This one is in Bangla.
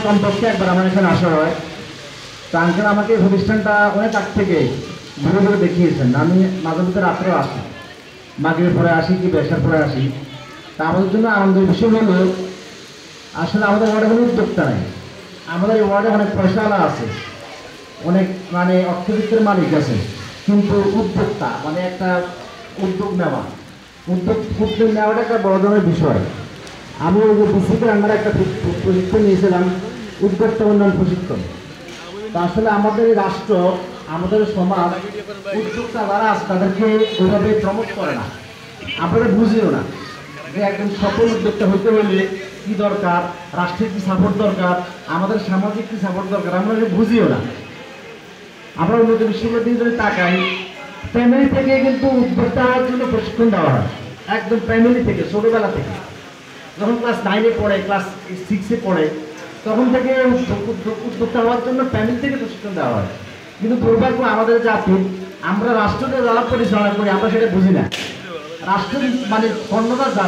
কমপক্ষে একবার আমার এখানে আসা হয়। তো আঙ্কেল আমাকে এই প্রতিষ্ঠানটা অনেক আগ থেকে ঘুরে ঘুরে দেখিয়েছেন। আমি মাঝে মধ্যে রাত্রেও আসি, মাগরিবের পরে আসি কি বেশার পরে আসি। তা আমাদের জন্য আনন্দের বিষয় হলো আসলে আমাদের ওয়ার্ডে কোনো উদ্যোক্তা নাই। আমাদের এই ওয়ার্ডে অনেক পয়সাওয়ালা আছে, অনেক মানে অর্থবিত্তের মালিক আছে, কিন্তু উদ্যোক্তা মানে একটা উদ্যোগ নেওয়াটা একটা বড় ধরনের বিষয়। আমি ওই যে ডিসিপির আন্ডারে একটা প্রশিক্ষণ নিয়েছিলাম, উদ্যোক্তা উন্নয়ন প্রশিক্ষণ। তা আসলে আমাদের এই রাষ্ট্র, আমাদের সমাজ উদ্যোক্তা যারা আছে তাদেরকে ওইভাবে প্রমোট করে না, আপনারা বুঝিও না যে একজন সফল উদ্যোক্তা হতে হলে কি দরকার, রাষ্ট্রের কি সাপোর্ট দরকার, আমাদের সামাজিক কি সাপোর্ট দরকার, আমরা বুঝিও না। আমরা উন্নত বিশ্ববিদ্যালয়ে যদি তাকাই, ফ্যামিলি থেকে কিন্তু উদ্যোক্তা হওয়ার জন্য প্রশিক্ষণ দেওয়া হয়, একদম ফ্যামিলি থেকে, ছোটবেলা থেকে। যখন ক্লাস 9-এ পড়ে, ক্লাস 6-এ পড়ে, তখন থেকে উদ্যোক্তা হওয়ার জন্য ফ্যামিলি থেকে প্রশিক্ষণ দেওয়া হয়। কিন্তু দুর্ভাগ্য আমাদের জাতি, আমরা রাষ্ট্রকে যারা পরিচালনা করি আমরা সেটা বুঝি না। রাষ্ট্র মানে অন্যরা